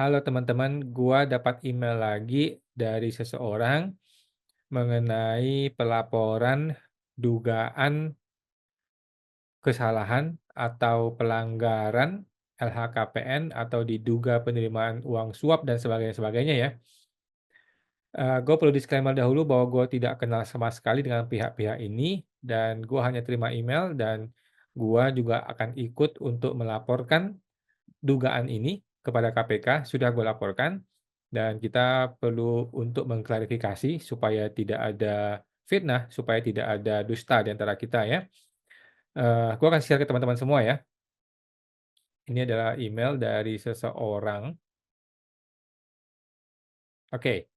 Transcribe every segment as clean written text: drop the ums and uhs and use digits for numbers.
Halo teman-teman, gua dapat email lagi dari seseorang mengenai pelaporan dugaan kesalahan atau pelanggaran LHKPN atau diduga penerimaan uang suap dan sebagainya ya. Gue perlu disclaimer dahulu bahwa gue tidak kenal sama sekali dengan pihak-pihak ini dan gue hanya terima email dan gue juga akan ikut untuk melaporkan dugaan ini kepada KPK, sudah gue laporkan, dan kita perlu untuk mengklarifikasi supaya tidak ada fitnah, supaya tidak ada dusta di antara kita ya. Gue akan share ke teman-teman semua ya. Ini adalah email dari seseorang. Oke,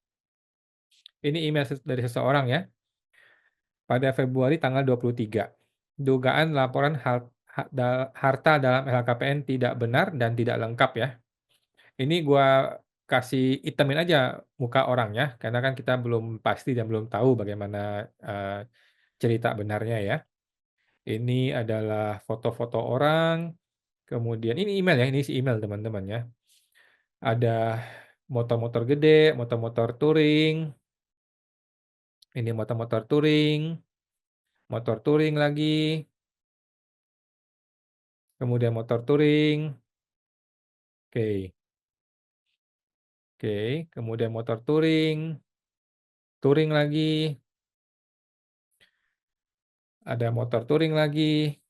ini email dari seseorang ya. Pada Februari tanggal 23. Dugaan laporan harta dalam LHKPN tidak benar dan tidak lengkap ya. Ini gua kasih itemin aja muka orangnya, karena kan kita belum pasti dan belum tahu bagaimana, cerita benarnya ya. Ini adalah foto-foto orang, kemudian ini email ya, ini isi email teman-teman ya. Ada motor-motor gede, motor-motor touring, ini motor touring lagi, kemudian motor touring, oke oke, kemudian motor touring, touring lagi, ada motor touring lagi,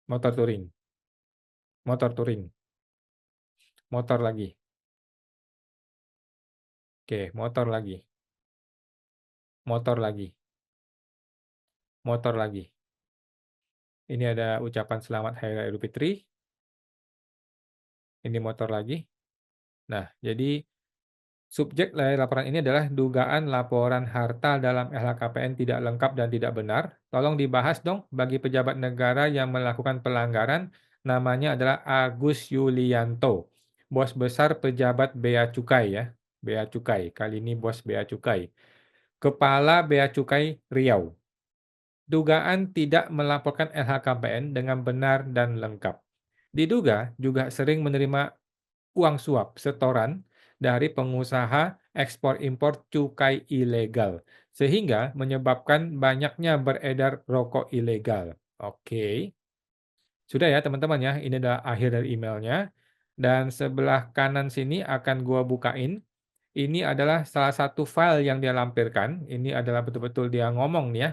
motor touring. Motor touring, motor lagi, oke, motor lagi, motor lagi, motor lagi. Ini ada ucapan selamat Hari Raya Idul Fitri, ini motor lagi. Nah, jadi subjek dari laporan ini adalah dugaan laporan harta dalam LHKPN tidak lengkap dan tidak benar. Tolong dibahas dong bagi pejabat negara yang melakukan pelanggaran. Namanya adalah Agus Yulianto, bos besar pejabat Bea Cukai ya, Bea Cukai. Kali ini bos Bea Cukai. Kepala Bea Cukai Riau. Dugaan tidak melaporkan LHKPN dengan benar dan lengkap. Diduga juga sering menerima uang suap setoran dari pengusaha ekspor-impor cukai ilegal, sehingga menyebabkan banyaknya beredar rokok ilegal. Oke, sudah ya teman-teman ya, ini adalah akhir dari emailnya. Dan sebelah kanan sini akan gua bukain. Ini adalah salah satu file yang dia lampirkan. Ini adalah betul-betul dia ngomong nih ya.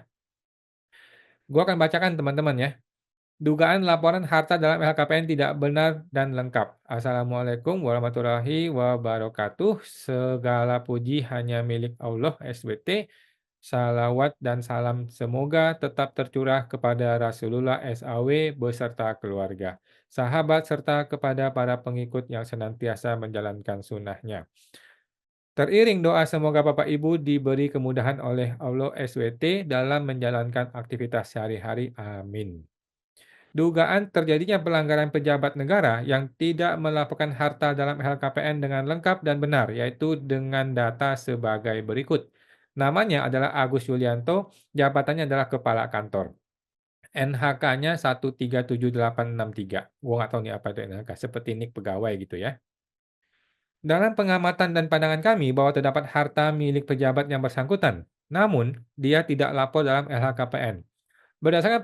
Gua akan bacakan teman-teman ya. Dugaan laporan harta dalam LHKPN tidak benar dan lengkap. Assalamualaikum warahmatullahi wabarakatuh. Segala puji hanya milik Allah SWT. Salawat dan salam semoga tetap tercurah kepada Rasulullah SAW beserta keluarga, sahabat serta kepada para pengikut yang senantiasa menjalankan sunnahnya. Teriring doa semoga Bapak Ibu diberi kemudahan oleh Allah SWT dalam menjalankan aktivitas sehari-hari. Amin. Dugaan terjadinya pelanggaran pejabat negara yang tidak melaporkan harta dalam LHKPN dengan lengkap dan benar, yaitu dengan data sebagai berikut. Namanya adalah Agus Yulianto, jabatannya adalah Kepala Kantor. NHK-nya 1378863. Gua nggak tahu nih apa itu NHK, seperti nik pegawai gitu ya. Dalam pengamatan dan pandangan kami bahwa terdapat harta milik pejabat yang bersangkutan, namun dia tidak lapor dalam LHKPN. Berdasarkan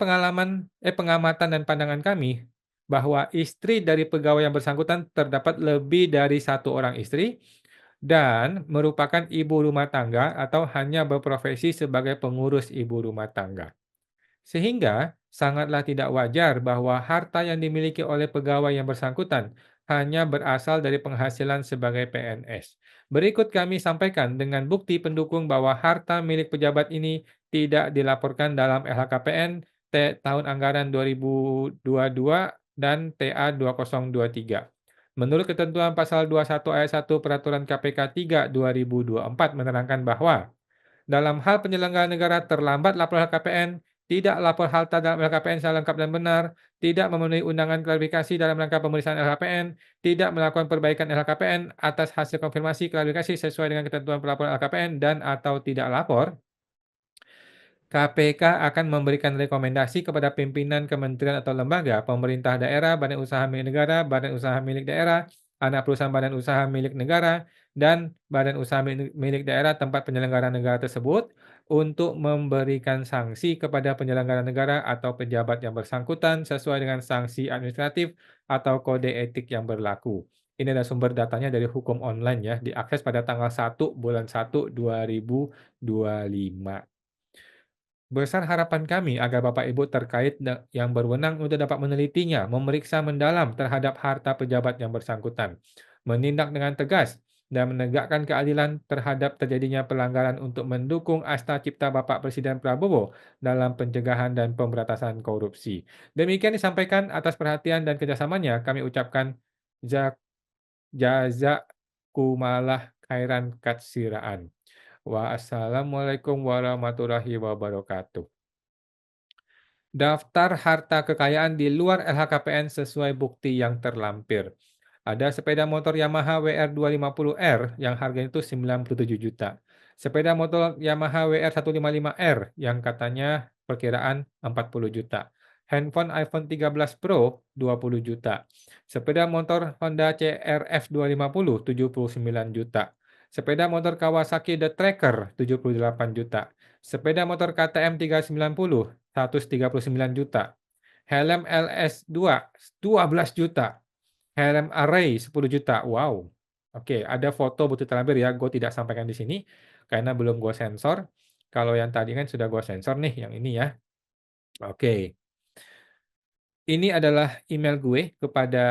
pengamatan dan pandangan kami, bahwa istri dari pegawai yang bersangkutan terdapat lebih dari satu orang istri dan merupakan ibu rumah tangga atau hanya berprofesi sebagai pengurus ibu rumah tangga. Sehingga sangatlah tidak wajar bahwa harta yang dimiliki oleh pegawai yang bersangkutan hanya berasal dari penghasilan sebagai PNS. Berikut kami sampaikan dengan bukti pendukung bahwa harta milik pejabat ini tidak dilaporkan dalam LHKPN tahun anggaran 2022 dan TA 2023. Menurut ketentuan pasal 21 ayat 1 Peraturan KPK 3 2024 menerangkan bahwa dalam hal penyelenggaraan negara terlambat lapor LHKPN, tidak lapor harta dalam LHKPN secara lengkap dan benar, tidak memenuhi undangan klarifikasi dalam rangka pemeriksaan LHKPN, tidak melakukan perbaikan LHKPN atas hasil konfirmasi klarifikasi sesuai dengan ketentuan pelaporan LHKPN dan atau tidak lapor, KPK akan memberikan rekomendasi kepada pimpinan kementerian atau lembaga, pemerintah daerah, badan usaha milik negara, badan usaha milik daerah, anak perusahaan badan usaha milik negara, dan badan usaha milik daerah tempat penyelenggara negara tersebut untuk memberikan sanksi kepada penyelenggara negara atau pejabat yang bersangkutan sesuai dengan sanksi administratif atau kode etik yang berlaku. Ini adalah sumber datanya dari Hukum Online ya, diakses pada tanggal 1 bulan 1 2025. Besar harapan kami agar Bapak Ibu terkait yang berwenang untuk dapat menelitinya, memeriksa mendalam terhadap harta pejabat yang bersangkutan, menindak dengan tegas, dan menegakkan keadilan terhadap terjadinya pelanggaran untuk mendukung asta cipta Bapak Presiden Prabowo dalam pencegahan dan pemberantasan korupsi. Demikian disampaikan atas perhatian dan kerjasamanya, kami ucapkan jazakumallah khairan katsiraan. Wassalamualaikum warahmatullahi wabarakatuh. Daftar harta kekayaan di luar LHKPN sesuai bukti yang terlampir. Ada sepeda motor Yamaha WR250R yang harganya itu 97 juta. Sepeda motor Yamaha WR155R yang katanya perkiraan 40 juta. Handphone iPhone 13 Pro 20 juta. Sepeda motor Honda CRF 250 79 juta. Sepeda motor Kawasaki The Tracker 78 juta. Sepeda motor KTM 390 139 juta. Helm LS2 12 juta. Helm Array 10 juta. Wow. Oke, ada foto bukti terlampir ya. Gue tidak sampaikan di sini karena belum gue sensor. Kalau yang tadi kan sudah gue sensor nih, yang ini ya. Oke. Ini adalah email gue kepada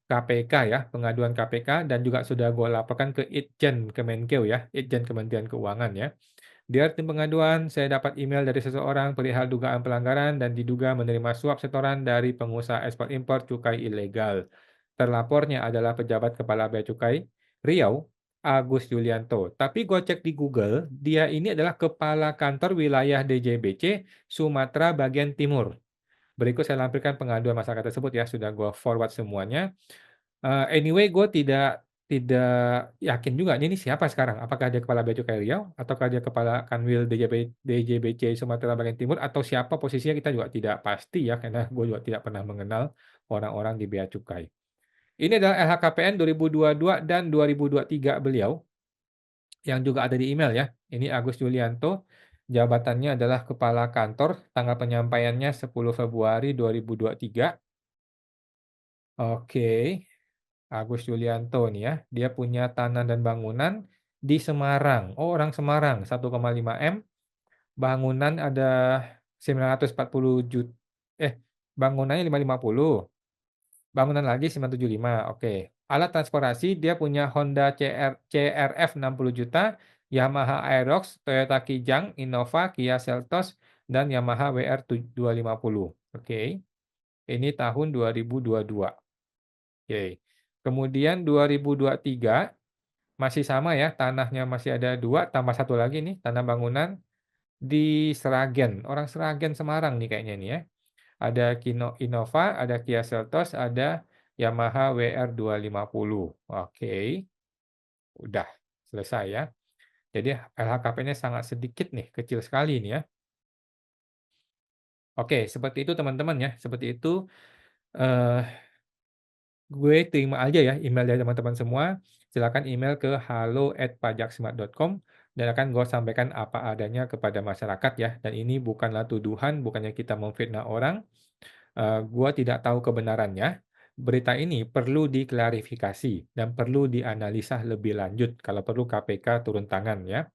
KPK ya, pengaduan KPK dan juga sudah gue laporkan ke Itjen Kemenkeu ya, Itjen Kementerian Keuangan ya. Di tim pengaduan, saya dapat email dari seseorang perihal dugaan pelanggaran dan diduga menerima suap setoran dari pengusaha ekspor impor cukai ilegal. Terlapornya adalah pejabat Kepala Bea Cukai Riau, Agus Yulianto. Tapi gue cek di Google, dia ini adalah Kepala Kantor Wilayah DJBC Sumatera Bagian Timur. Berikut saya lampirkan pengaduan masyarakat tersebut ya, sudah gue forward semuanya. Anyway, gue tidak yakin juga ini siapa sekarang. Apakah dia Kepala Bea Cukai Riau, ataukah dia Kepala Kanwil DJBC Sumatera Bagian Timur, atau siapa posisinya kita juga tidak pasti ya, karena gue juga tidak pernah mengenal orang-orang di Bea Cukai. Ini adalah LHKPN 2022 dan 2023 beliau, yang juga ada di email ya. Ini Agus Yulianto, jabatannya adalah Kepala Kantor, tanggal penyampaiannya 10 Februari 2023. Oke. Agus Yulianto nih ya, dia punya tanah dan bangunan di Semarang. Oh, orang Semarang, 1,5 M. Bangunan ada 940 juta. Bangunannya 550. Bangunan lagi 975. Oke. Alat transportasi dia punya Honda CRF 60 juta, Yamaha Aerox, Toyota Kijang, Innova, Kia Seltos, dan Yamaha WR 250. Oke. Ini tahun 2022. Oke. Kemudian 2023 masih sama ya, tanahnya masih ada 2 tambah 1 lagi nih, tanah bangunan di Sragen. Orang Sragen Semarang nih kayaknya nih ya. Ada Innova, ada Kia Seltos, ada Yamaha WR250. Oke, udah selesai ya. Jadi LHKPN-nya sangat sedikit nih, kecil sekali nih ya. Oke, seperti itu teman-teman ya. Seperti itu eh gue terima aja ya email dari teman-teman semua. Silakan email ke halo@pajaksmart.com dan akan gue sampaikan apa adanya kepada masyarakat ya. Dan ini bukanlah tuduhan, bukannya kita memfitnah orang. Gue tidak tahu kebenarannya. Berita ini perlu diklarifikasi dan perlu dianalisa lebih lanjut. Kalau perlu KPK turun tangan ya.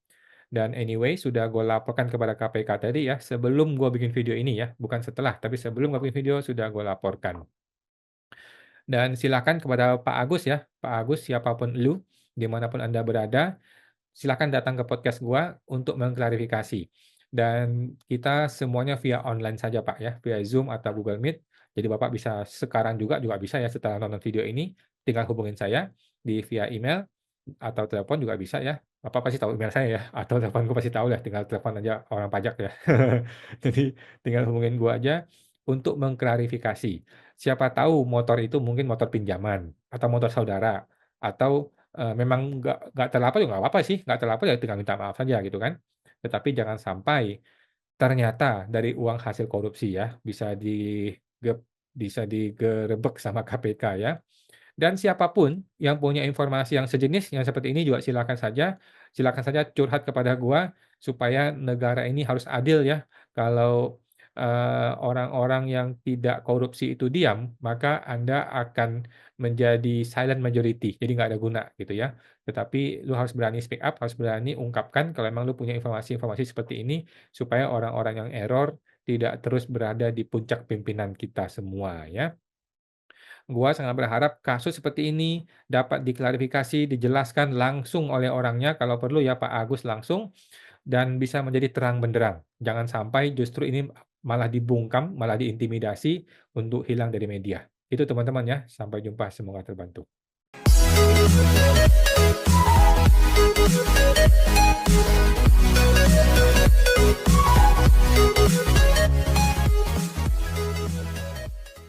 Dan anyway, sudah gue laporkan kepada KPK tadi ya, sebelum gue bikin video ini ya, bukan setelah, tapi sebelum gue bikin video sudah gue laporkan. Dan silakan kepada Pak Agus ya, Pak Agus siapapun lu, dimanapun Anda berada, silakan datang ke podcast gua untuk mengklarifikasi. Dan kita semuanya via online saja Pak ya, via Zoom atau Google Meet. Jadi Bapak bisa sekarang juga bisa ya setelah nonton video ini, tinggal hubungin saya di via email atau telepon juga bisa ya. Bapak pasti tahu email saya ya, atau telepon gue pasti tahu lah, tinggal telepon aja orang pajak ya. Jadi tinggal hubungin gua aja untuk mengklarifikasi. Siapa tahu motor itu mungkin motor pinjaman atau motor saudara atau memang nggak terlapor ya nggak apa-apa sih, nggak terlapor ya tinggal minta maaf saja gitu kan. Tetapi jangan sampai ternyata dari uang hasil korupsi ya, bisa digerebek sama KPK ya. Dan siapapun yang punya informasi yang sejenis yang seperti ini juga silakan saja curhat kepada gua, supaya negara ini harus adil ya. Kalau, orang-orang yang tidak korupsi itu diam, maka Anda akan menjadi silent majority, jadi nggak ada guna gitu ya. Tetapi lu harus berani speak up, harus berani ungkapkan kalau emang lu punya informasi-informasi seperti ini, supaya orang-orang yang error tidak terus berada di puncak pimpinan kita semua ya. Gua sangat berharap kasus seperti ini dapat diklarifikasi, dijelaskan langsung oleh orangnya kalau perlu ya Pak Agus langsung, dan bisa menjadi terang benderang. Jangan sampai justru ini malah dibungkam, malah diintimidasi untuk hilang dari media. Itu teman-teman ya, sampai jumpa, semoga terbantu.